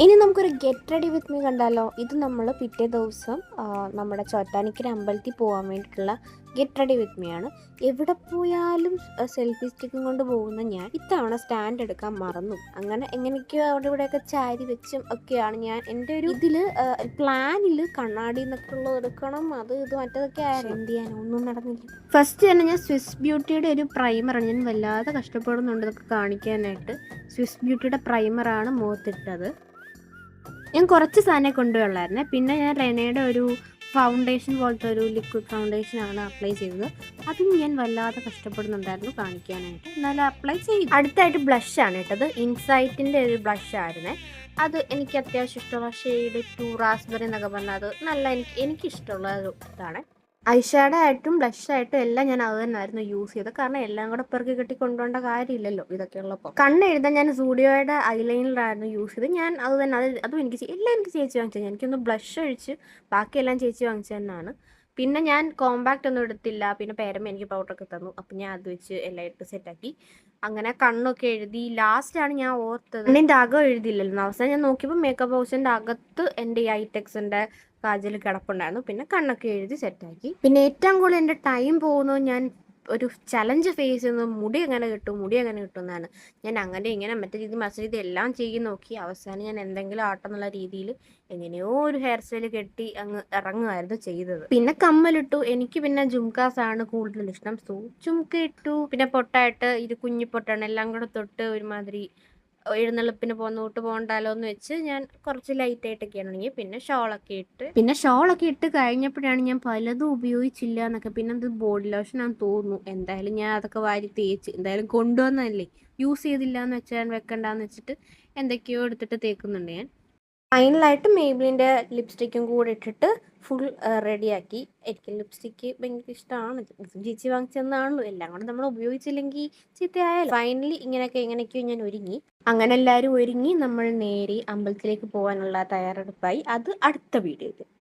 ഇനി നമുക്കൊരു get ready with me കണ്ടാലോ. ഇത് നമ്മൾ പിറ്റേ ദിവസം നമ്മുടെ ചോറ്റാനിക്കര അമ്പലത്തിൽ പോകാൻ വേണ്ടിയിട്ടുള്ള ഗെറ്റ് റെഡി വിത്ത് മീ ആണ്. എവിടെ പോയാലും സെൽഫി സ്റ്റിക്കും കൊണ്ട് പോകുന്ന ഞാൻ ഇത്തവണ സ്റ്റാൻഡ് എടുക്കാൻ മറന്നു. അങ്ങനെ എങ്ങനെയൊക്കെയോ അവിടെ ഇവിടെയൊക്കെ ചാരി വെച്ചും ഒക്കെയാണ് ഞാൻ എൻ്റെ ഒരു ഇതിൽ പ്ലാനിൽ കണ്ണാടി എന്നൊക്കെ ഉള്ളത് എടുക്കണം, അത് ഇത് മറ്റേതൊക്കെ ആയിരുന്നു. എന്ത് ചെയ്യാൻ ഒന്നും നടന്നില്ല. ഫസ്റ്റ് തന്നെ ഞാൻ സ്വിസ് ബ്യൂട്ടിയുടെ ഒരു പ്രൈമറാണ്, ഞാൻ വല്ലാതെ കഷ്ടപ്പെടുന്നുണ്ട് ഇതൊക്കെ കാണിക്കാനായിട്ട്. സ്വിസ് ബ്യൂട്ടിയുടെ പ്രൈമറാണ് മുഖത്തിട്ടത്. ഞാൻ കുറച്ച് സാധനം കൊണ്ടുവള്ളായിരുന്നേ. പിന്നെ ഞാൻ റെനയുടെ ഒരു ഫൗണ്ടേഷൻ പോലത്തെ ഒരു ലിക്വിഡ് ഫൗണ്ടേഷനാണ് അപ്ലൈ ചെയ്തത്. അതും ഞാൻ വല്ലാതെ കഷ്ടപ്പെടുന്നുണ്ടായിരുന്നു കാണിക്കാനായിട്ട്, എന്നാലും അപ്ലൈ ചെയ്തു. അടുത്തായിട്ട് ബ്ലഷാണ് ഇട്ടത്. ഇൻസൈറ്റിൻ്റെ ഒരു ബ്ലഷായിരുന്നേ. അത് എനിക്ക് അത്യാവശ്യം ഇഷ്ടമുള്ള ഷെയ്ഡ് 2 റാസ്ബെറി എന്നൊക്കെ പറഞ്ഞാൽ അത് നല്ല എനിക്കിഷ്ടമുള്ള ഒരു ഇതാണ്. ഐഷാഡോ ആയിട്ടും ബ്ലഷായിട്ടും എല്ലാം ഞാൻ അത് തന്നെയായിരുന്നു യൂസ് ചെയ്തത്. കാരണം എല്ലാം കൂടെ പെറുക്കി കെട്ടി കൊണ്ടുപോകേണ്ട കാര്യമില്ലല്ലോ ഇതൊക്കെ ഉള്ളപ്പോൾ. കണ്ണെഴുതാൻ ഞാൻ സൂഡിയോയുടെ ഐലൈനറായിരുന്നു യൂസ് ചെയ്തത്. ഞാൻ അത് തന്നെ അതും എല്ലാം എനിക്ക് ചേച്ചി വാങ്ങിച്ചത്. എനിക്കൊന്ന് ബ്ലഷ് ഒഴിച്ച് ബാക്കിയെല്ലാം ചേച്ചി വാങ്ങിച്ചു തന്നെയാണ്. പിന്നെ ഞാൻ കോമ്പാക്റ്റ് ഒന്നും എടുത്തില്ല. പിന്നെ പേരമ്മ എനിക്ക് പൗഡറൊക്കെ തന്നു. അപ്പം ഞാൻ അത് വെച്ച് എല്ലാം ഇട്ട് സെറ്റാക്കി. അങ്ങനെ കണ്ണൊക്കെ എഴുതി. ലാസ്റ്റാണ് ഞാൻ ഓർത്തത് കണ്ണിൻ്റെ അകം എഴുതിയില്ലല്ലോ. അവസാനം ഞാൻ നോക്കിയപ്പോൾ മേക്കപ്പ് ഹൗസിൻ്റെ അകത്ത് എൻ്റെ ഈ ഐടെക്സിൻ്റെ കാജൽ കിടപ്പുണ്ടായിരുന്നു. പിന്നെ കണ്ണൊക്കെ എഴുതി സെറ്റാക്കി. പിന്നെ ഏറ്റവും കൂടുതൽ എൻ്റെ ടൈം പോകുന്നത് ഞാൻ ഒരു ചലഞ്ച് ഫേസ് ചെയ്യുന്നത് മുടി എങ്ങനെ കിട്ടും എന്നാണ്. ഞാൻ അങ്ങനെ ഇങ്ങനെ മറ്റേ രീതി മറ്റേ രീതി എല്ലാം ചെയ്ത് നോക്കി. അവസാനം ഞാൻ എന്തെങ്കിലും ആട്ടം എന്നുള്ള രീതിയിൽ എങ്ങനെയോ ഒരു ഹെയർ സ്റ്റൈൽ കെട്ടി അങ്ങ് ഇറങ്ങുമായിരുന്നു ചെയ്തത്. പിന്നെ കമ്മലിട്ടു. എനിക്ക് പിന്നെ ജുംകാസാണ് കൂടുതൽ ഇഷ്ടം. സോ ജുംക ഇട്ടു. പിന്നെ പൊട്ടായിട്ട് ഇത് കുഞ്ഞി പൊട്ടാണ് എല്ലാം കൂടെ തൊട്ട് ഒരുമാതിരി എഴുന്നള്ളിപ്പിന് പോകണ്ടാലോ എന്ന് വെച്ച് ഞാൻ കുറച്ച് ലൈറ്റായിട്ടൊക്കെയാണ് ഉണങ്ങി. പിന്നെ ഷോളൊക്കെ ഇട്ട് കഴിഞ്ഞപ്പോഴാണ് ഞാൻ പലതും ഉപയോഗിച്ചില്ല എന്നൊക്കെ. പിന്നെ അത് ബോഡി ലോഷനാണെന്ന് തോന്നുന്നു. എന്തായാലും ഞാൻ അതൊക്കെ വാരി തേച്ച്, എന്തായാലും കൊണ്ടുവന്നതല്ലേ, യൂസ് ചെയ്തില്ല എന്ന് വെച്ചാൽ വെക്കണ്ടെന്ന് വെച്ചിട്ട് എന്തൊക്കെയോ എടുത്തിട്ട് തേക്കുന്നുണ്ട് ഞാൻ. ഫൈനലായിട്ട് മേബിലിൻ്റെ ലിപ്സ്റ്റിക്കും കൂടെ ഇട്ടിട്ട് ഫുൾ റെഡിയാക്കി. എനിക്ക് ലിപ്സ്റ്റിക്ക് ഭയങ്കര ഇഷ്ടമാണ്. ചേച്ചി വാങ്ങിച്ചെന്നാണല്ലോ, എല്ലാം കൂടെ നമ്മൾ ഉപയോഗിച്ചില്ലെങ്കിൽ ചീത്തയായാലും. ഫൈനലി എങ്ങനെയൊക്കെയോ ഞാൻ ഒരുങ്ങി. അങ്ങനെ എല്ലാവരും ഒരുങ്ങി നമ്മൾ നേരെ അമ്പലത്തിലേക്ക് പോകാനുള്ള തയ്യാറെടുപ്പായി. അത് അടുത്ത വീഡിയോയിൽ.